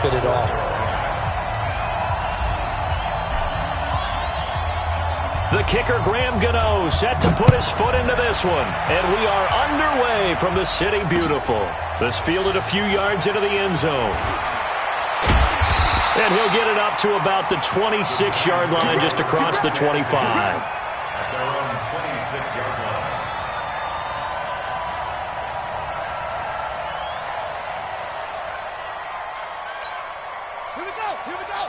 fit at all. The kicker, Graham Gano, set to put his foot into this one. And we are underway from the City Beautiful. This fielded a few yards into the end zone. And he'll get it up to about the 26-yard line, just across the 25. At their own 26-yard line. Here we go. Here we go.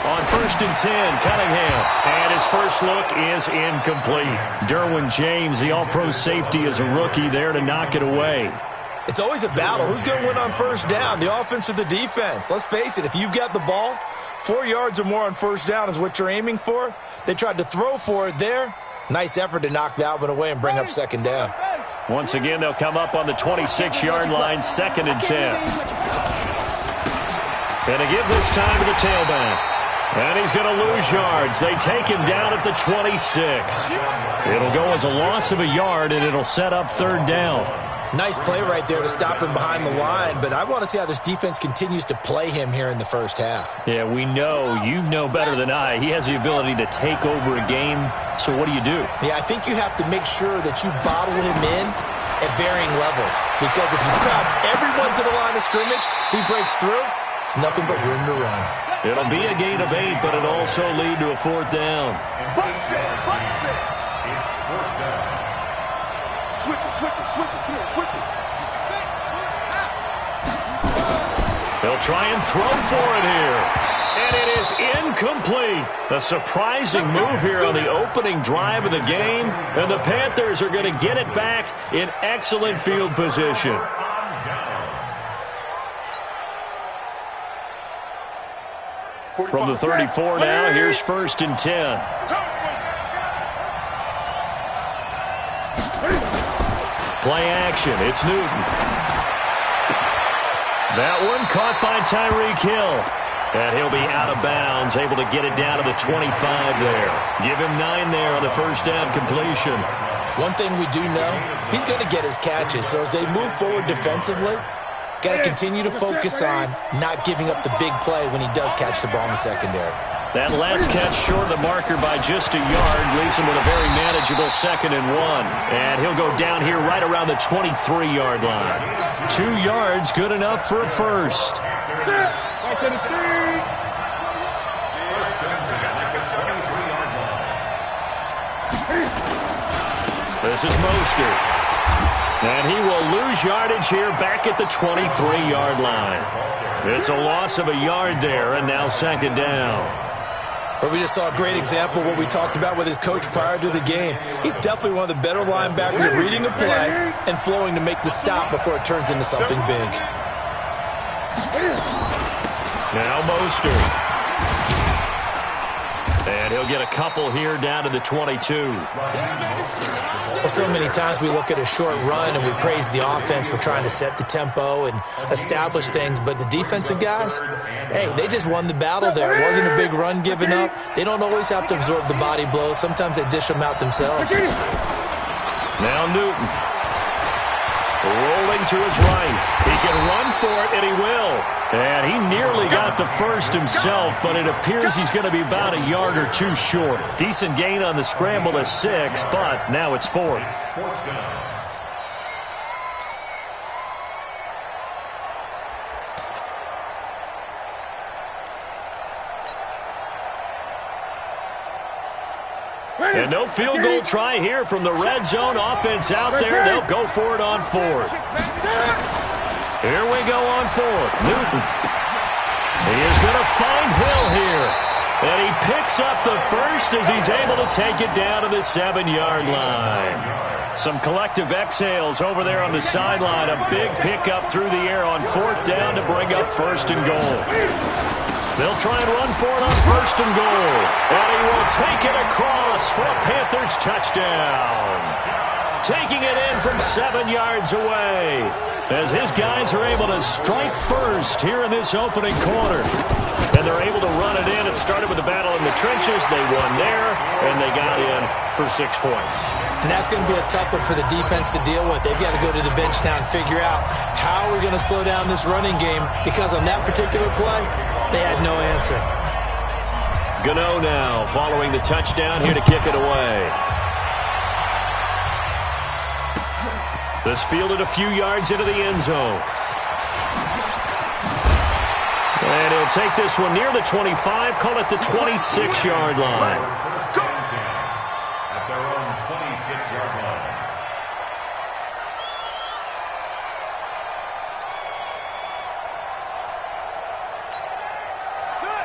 On 1st and 10, Cunningham. And his first look is incomplete. Derwin James, the all-pro safety, is a rookie there to knock it away. It's always a battle. Who's going to win on first down, the offense or the defense? Let's face it, if you've got the ball, 4 yards or more on first down is what you're aiming for. They tried to throw for it there. Nice effort to knock that one away and bring up second down. Once again, they'll come up on the 26-yard line, 2nd and 10. And to give this time to the tailback. And he's going to lose yards. They take him down at the 26. It'll go as a loss of a yard, and it'll set up 3rd down. Nice play right there to stop him behind the line, but I want to see how this defense continues to play him here in the first half. Yeah, we know. You know better than I. He has the ability to take over a game, so what do you do? Yeah, I think you have to make sure that you bottle him in at varying levels, because if you crowd everyone to the line of scrimmage, if he breaks through, it's nothing but room to run. It'll be a gain of 8, but it'll also lead to a 4th down. Box it. It's 4th down. Switch it. Come here, switch it. They'll try and throw for it here. And it is incomplete. A surprising move here on the opening drive of the game. And the Panthers are going to get it back in excellent field position. From the 34 now, here's 1st and 10. Play action. It's Newton. That one caught by Tyreek Hill. And he'll be out of bounds, able to get it down to the 25 there. Give him 9 there on the first down completion. One thing we do know, he's going to get his catches. So as they move forward defensively, got to continue to focus on not giving up the big play when he does catch the ball in the secondary. That last catch short of the marker by just a yard leaves him with a very manageable 2nd and 1. And he'll go down here right around the 23-yard line. 2 yards, good enough for a first. This is Mostert. And he will lose yardage here back at the 23-yard line. It's a loss of a yard there, and now 2nd down. But we just saw a great example of what we talked about with his coach prior to the game. He's definitely one of the better linebackers at reading a play and flowing to make the stop before it turns into something big. Now Mostert. And he'll get a couple here down to the 22. Well, so many times we look at a short run and we praise the offense for trying to set the tempo and establish things, but the defensive guys, hey, they just won the battle there. It wasn't a big run given up. They don't always have to absorb the body blows. Sometimes they dish them out themselves. Now Newton. Rolling to his right. He can run for it, and he will. And he nearly got the first himself, but it appears he's going to be about a yard or 2 short. Decent gain on the scramble to 6, but now it's 4th. 4th down. And no field goal try here from the red zone offense out there. They'll go for it on 4th. Here we go on 4th. Newton. He is going to find Hill here. And he picks up the first as he's able to take it down to the 7-yard line. Some collective exhales over there on the sideline. A big pickup through the air on 4th down to bring up 1st and goal. They'll try and run for it on 1st and goal. And he will take it across for a Panthers touchdown. taking it in from 7 yards away as his guys are able to strike first here in this opening quarter. And they're able to run it in. It started with a battle in the trenches. They won there, and they got in for 6 points. And that's going to be a tough one for the defense to deal with. They've got to go to the bench now and figure out how we're going to slow down this running game, because on that particular play, they had no answer. Gano now following the touchdown here to kick it away. This fielded a few yards into the end zone. And he'll take this one near the 25, call it the 26-yard line. At their own 26-yard line.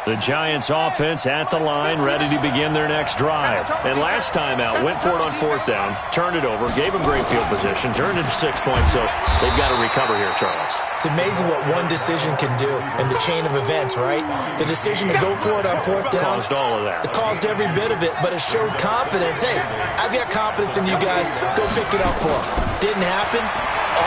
The Giants offense at the line, ready to begin their next drive. And last time out, went for it on 4th down, turned it over, gave them great field position, turned it to 6 points, so they've got to recover here, Charles. It's amazing what one decision can do in the chain of events, right? The decision to go for it on 4th down. Caused all of that. It caused every bit of it, but it showed confidence. Hey, I've got confidence in you guys. Go pick it up for them. Didn't happen.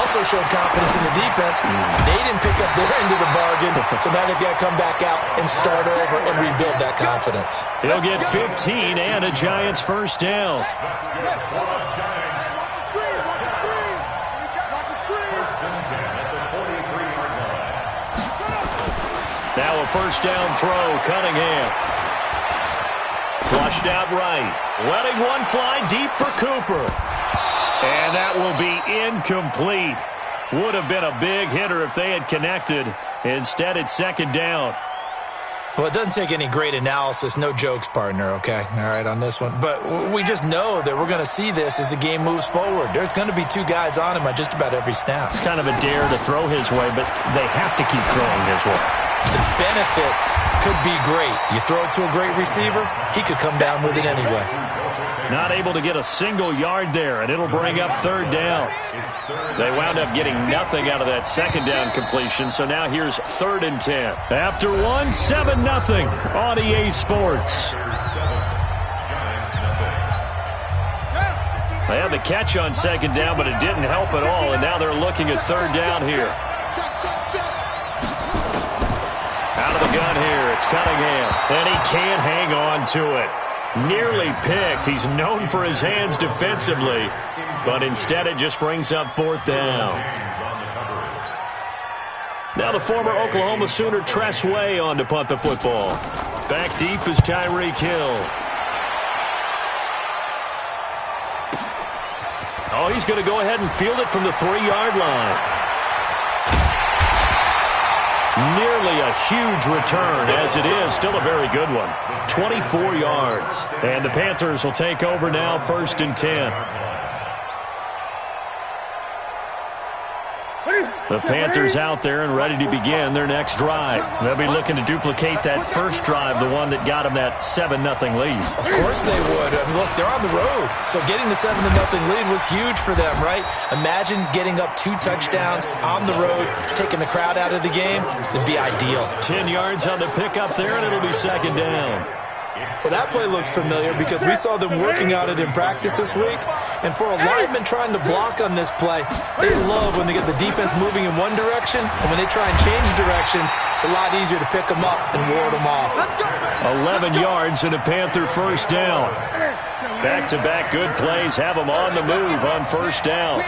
Also showed confidence in the defense. They didn't pick up their end of the bargain, so now they've got to come back out and start over and rebuild that confidence. He'll get 15 and a Giants first down. Now a first down throw, Cunningham. Flushed out right. Letting one fly deep for Cooper. And that will be incomplete. Would have been a big hitter if they had connected. Instead, it's 2nd down. Well, it doesn't take any great analysis. No jokes, partner, okay? All right, on this one. But we just know that we're going to see this as the game moves forward. There's going to be 2 guys on him at just about every snap. It's kind of a dare to throw his way, but they have to keep throwing his way. The benefits could be great. You throw it to a great receiver, he could come down with it anyway. Not able to get a single yard there, and it'll bring up 3rd down. They wound up getting nothing out of that 2nd down completion, so now here's 3rd and 10. After one, 7-0 on EA Sports. They had the catch on 2nd down, but it didn't help at all, and now they're looking at 3rd down here. Out of the gun here, it's Cunningham, and he can't hang on to it. Nearly picked. He's known for his hands defensively, but instead it just brings up 4th down. Now the former Oklahoma Sooner Tress Way on to punt the football. Back deep is Tyreek Hill. Oh, he's going to go ahead and field it from the 3-yard line. Nearly a huge return, as it is. Still a very good one. 24 yards. And the Panthers will take over now, 1st and 10. The Panthers out there and ready to begin their next drive. They'll be looking to duplicate that first drive, the one that got them that 7-0 lead. Of course they would. I mean, look, they're on the road. So getting the 7-0 lead was huge for them, right? Imagine getting up 2 touchdowns on the road, taking the crowd out of the game. It'd be ideal. 10 yards on the pickup there, and it'll be 2nd down. Well, that play looks familiar because we saw them working on it in practice this week. And for a lineman trying to block on this play, they love when they get the defense moving in one direction. And when they try and change directions, it's a lot easier to pick them up and ward them off. 11 yards and a Panther first down. Back-to-back good plays have them on the move on 1st down.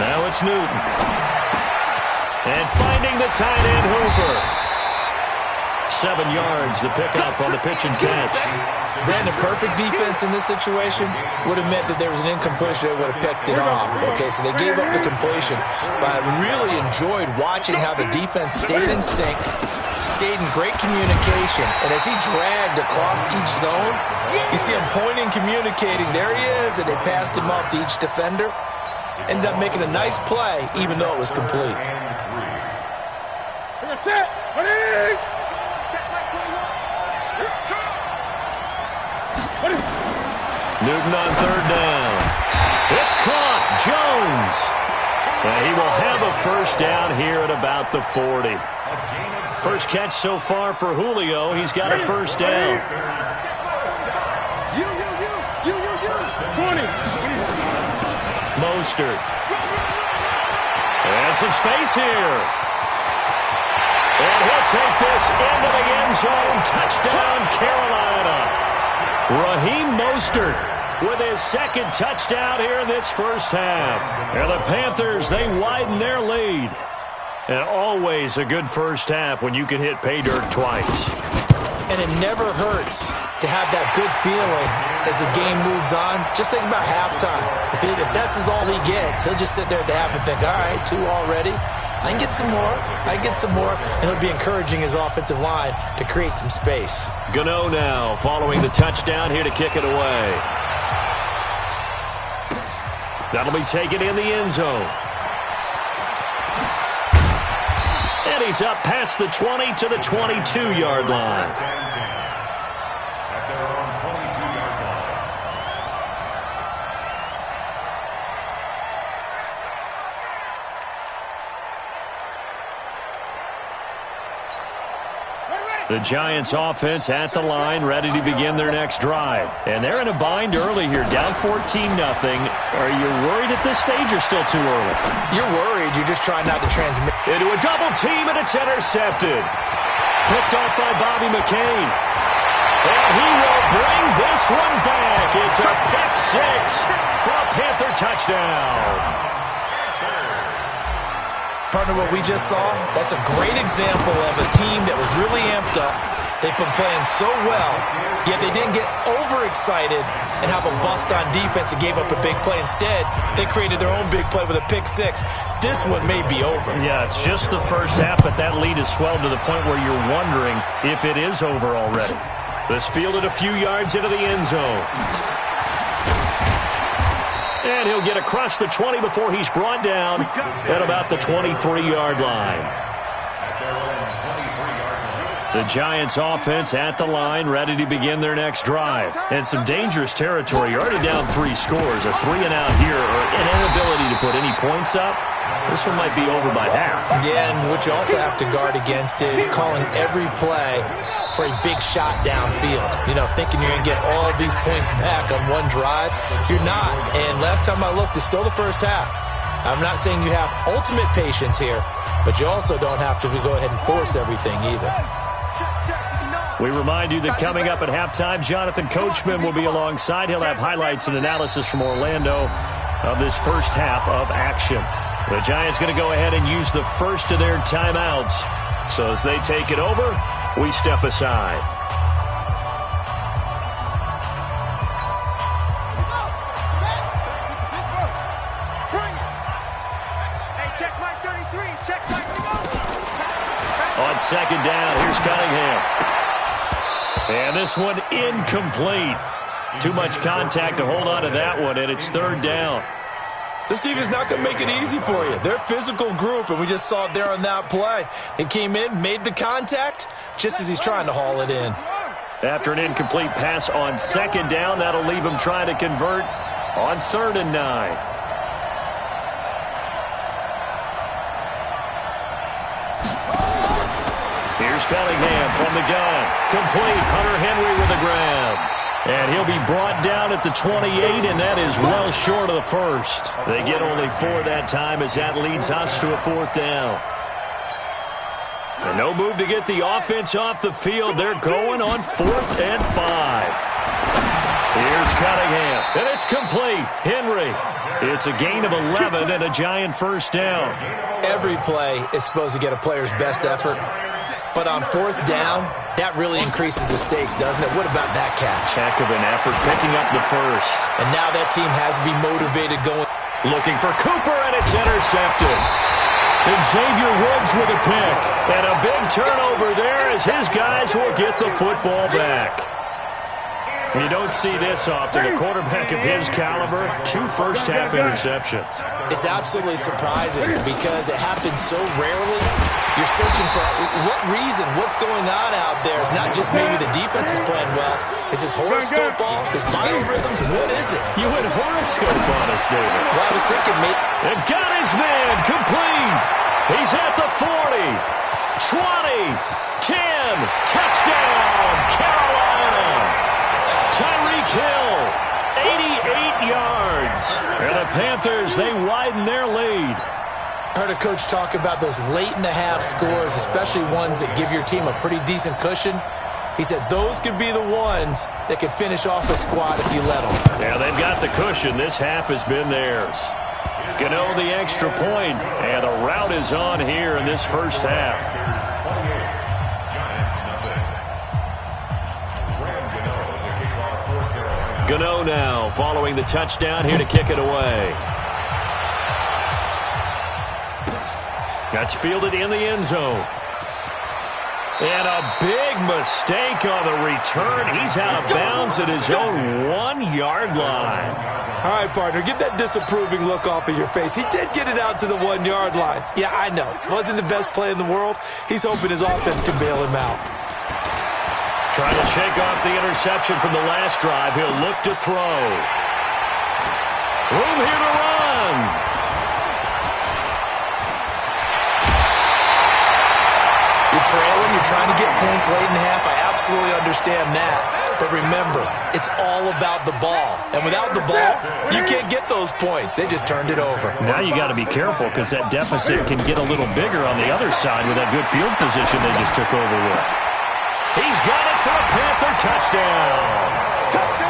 Now it's Newton. And finding the tight end, Hooper. 7 yards, the pickup on the pitch and catch. Brandon, perfect defense in this situation would have meant that there was an incompletion. They would have picked it off. Okay, so they gave up the completion. But I really enjoyed watching how the defense stayed in sync, stayed in great communication. And as he dragged across each zone, you see him pointing, communicating. There he is, and they passed him off to each defender. Ended up making a nice play, even though it was complete. Newton on 3rd down. It's caught. Jones. And he will have a first down here at about the 40. A gain of First catch so far for Julio. He's got a first down. You. 20. Mostert. And some space here. And he'll take this into the end zone. Touchdown, Carolina. Raheem Mostert with his second touchdown here in this first half. And the Panthers, they widen their lead. And always a good first half when you can hit pay dirt twice. And it never hurts to have that good feeling as the game moves on. Just think about halftime. If that's all he gets, he'll just sit there at the half and think, all right, 2 already. I can get some more. And he'll be encouraging his offensive line to create some space. Gano now following the touchdown here to kick it away. That'll be taken in the end zone. And he's up past the 20 to the 22-yard line. At their own 22-yard line. The Giants offense at the line, ready to begin their next drive. And they're in a bind early here, down 14-0. Are you worried at this stage or still too early? You're worried. You're just trying not to transmit. Into a double team, and it's intercepted. Picked off by Bobby McCain. And he will bring this one back. It's a pick six for a Panther touchdown. Partner, what we just saw, that's a great example of a team that was really amped up. They've been playing so well, yet they didn't get overexcited and have a bust on defense and gave up a big play. Instead, they created their own big play with a pick six. This one may be over. Yeah, it's just the first half, but that lead has swelled to the point where you're wondering if it is over already. This fielded a few yards into the end zone. And he'll get across the 20 before he's brought down at about the 23-yard line. The Giants offense at the line, ready to begin their next drive. And some dangerous territory. You're already down 3 scores. A 3-and-out here, or an inability to put any points up. This one might be over by half. Yeah, and what you also have to guard against is calling every play for a big shot downfield. You know, thinking you're going to get all these points back on one drive. You're not. And last time I looked, it's still the first half. I'm not saying you have ultimate patience here, but you also don't have to go ahead and force everything either. We remind you that coming up at halftime, Jonathan Coachman will be alongside. He'll have highlights and analysis from Orlando of this first half of action. The Giants going to go ahead and use the first of their timeouts. So as they take it over, we step aside. On second down, here's Cunningham. And this one incomplete. Too much contact to hold on to that one, and it's third down. This team is not going to make it easy for you. They're a physical group, and we just saw it there on that play. It came in, made the contact, just as he's trying to haul it in. After an incomplete pass on second down, that'll leave him trying to convert on 3rd and 9. Here's Cunningham from the gun. Complete. Hunter Henry with the grab. And he'll be brought down at the 28, and that is well short of the first. They get only 4 that time as that leads us to a 4th down. And no move to get the offense off the field. They're going on 4th and 5. Here's Cunningham, and it's complete. Henry. It's a gain of 11 and a Giant first down. Every play is supposed to get a player's best effort. But on 4th down, that really increases the stakes, doesn't it? What about that catch? Heck of an effort picking up the first. And now that team has to be motivated going. Looking for Cooper, and it's intercepted. And Xavier Woods with a pick. And a big turnover there as his guys will get the football back. You don't see this often. A quarterback of his caliber, 2 first-half interceptions. It's absolutely surprising because it happens so rarely. You're searching for what reason, what's going on out there. It's not just maybe the defense is playing well. Is his horoscope off? His biorhythms? What is it? You went horoscope on us, David. Well, I was thinking maybe. And got his man complete. He's at the 40. 20, 10, touchdown, Carolina. Tyreek Hill, 88 yards. And the Panthers, they widen their lead. I heard a coach talk about those late-in-the-half scores, especially ones that give your team a pretty decent cushion. He said those could be the ones that could finish off a squad if you let them. Yeah, they've got the cushion. This half has been theirs. Gano the extra point, and a rout is on here in this first half. Gano now following the touchdown here to kick it away. That's fielded in the end zone. And a big mistake on the return. He's out of bounds at his own 1-yard line. All right, partner, get that disapproving look off of your face. He did get it out to the 1-yard line. Yeah, I know. Wasn't the best play in the world. He's hoping his offense can bail him out. Trying to shake off the interception from the last drive. He'll look to throw. Room here to run. You're trailing, you're trying to get points late in half. I absolutely understand that. But remember, it's all about the ball. And without the ball, you can't get those points. They just turned it over. Now you got to be careful because that deficit can get a little bigger on the other side with that good field position they just took over with. He's got it for a Panther touchdown.